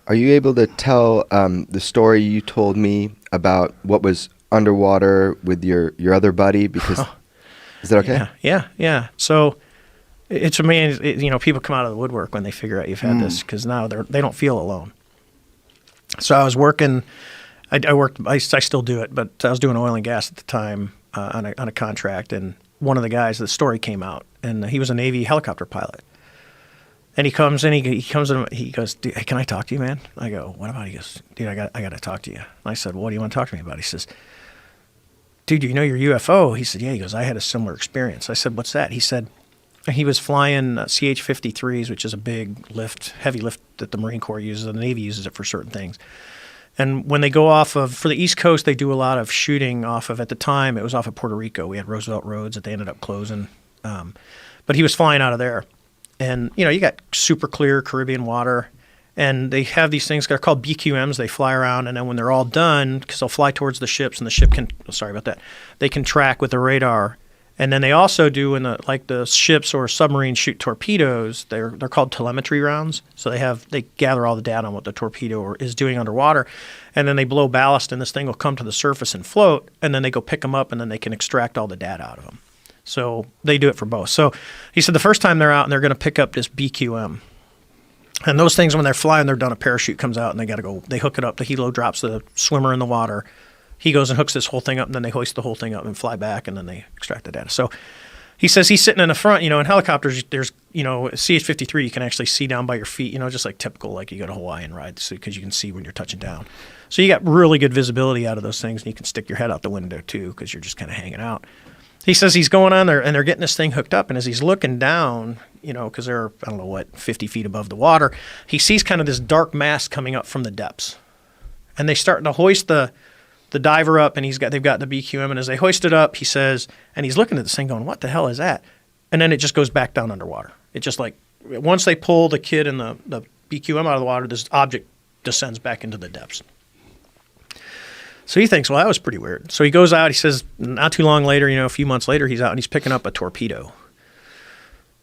Are you able to tell the story you told me about what was underwater with your other buddy? Because is that okay? Yeah. So it's amazing. You know, people come out of the woodwork when they figure out you've had this, because now they don't feel alone. So I was working. I still do it, but I was doing oil and gas at the time on a contract, and one of the guys, the story came out, and he was a Navy helicopter pilot. And he comes in, he goes, dude, hey, can I talk to you, man? I go, what about? He goes, dude, I got to talk to you. And I said, what do you want to talk to me about? He says, dude, you know your UFO? He said, yeah. He goes, I had a similar experience. I said, what's that? He said, he was flying CH-53s, which is a big lift, heavy lift that the Marine Corps uses, and the Navy uses it for certain things. And when they go off of, for the East Coast, they do a lot of shooting off of, at the time, it was off of Puerto Rico. We had Roosevelt Roads that they ended up closing. But he was flying out of there. And, you know, you got super clear Caribbean water, and they have these things that are called BQMs. They fly around, and then when they're all done, because they'll fly towards the ships, and the ship can, they can track with the radar. And then they also do, when the ships or submarines shoot torpedoes, they're called telemetry rounds. So they gather all the data on what the torpedo is doing underwater, and then they blow ballast, and this thing will come to the surface and float, and then they go pick them up, and then they can extract all the data out of them. So they do it for both. So he said the first time they're out and they're going to pick up this BQM. And those things, when they're flying, they're done, a parachute comes out and they got to go, they hook it up, the helo drops the swimmer in the water. He goes and hooks this whole thing up, and then they hoist the whole thing up and fly back, and then they extract the data. So he says he's sitting in the front, you know, in helicopters, there's, you know, CH-53, you can actually see down by your feet, you know, just like typical, like you go to Hawaii and ride, because you can see when you're touching down. So you got really good visibility out of those things, and you can stick your head out the window too, because you're just kind of hanging out. He says he's going on there, and they're getting this thing hooked up, and as he's looking down, you know, because they're, 50 feet above the water, he sees kind of this dark mass coming up from the depths. And they start to hoist the diver up, and they've got the BQM, and as they hoist it up, he says, and he's looking at this thing going, what the hell is that? And then it just goes back down underwater. It just like, once they pull the kid and the BQM out of the water, this object descends back into the depths. So he thinks, well, that was pretty weird. So he goes out, he says, not too long later, you know, a few months later, he's out and he's picking up a torpedo.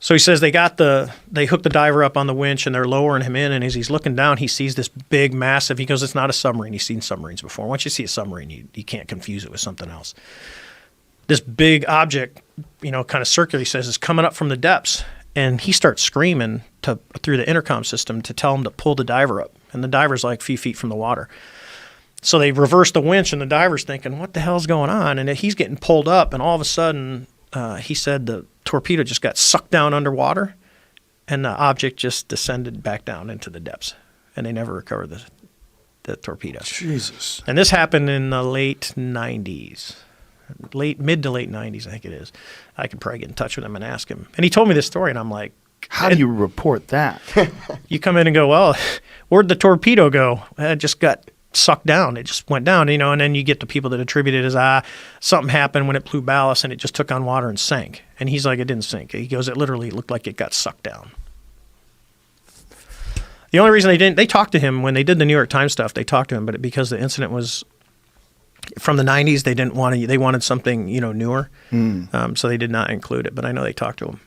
So he says they hook the diver up on the winch, and they're lowering him in, and as he's looking down, he sees this big, massive, he goes, it's not a submarine. He's seen submarines before. Once you see a submarine, you can't confuse it with something else. This big object, you know, kind of circular, he says, is coming up from the depths, and he starts screaming through the intercom system to tell him to pull the diver up, and the diver's like a few feet from the water. So they reverse the winch, and the diver's thinking, what the hell's going on? And he's getting pulled up, and all of a sudden, he said the torpedo just got sucked down underwater, and the object just descended back down into the depths, and they never recovered the torpedo. Jesus. And this happened in the late 90s. Mid to late 90s, I think it is. I could probably get in touch with him and ask him. And he told me this story, and I'm like, how do you report that? You come in and go, well, where'd the torpedo go? It just got sucked down. It just went down, you know, and then you get the people that attribute it as, something happened when it blew ballast and it just took on water and sank. And he's like, it didn't sink. He goes, it literally looked like it got sucked down. The only reason they talked to him when they did the New York Times stuff, they talked to him, but because the incident was from the 90s, they wanted something, you know, newer. So they did not include it, but I know they talked to him.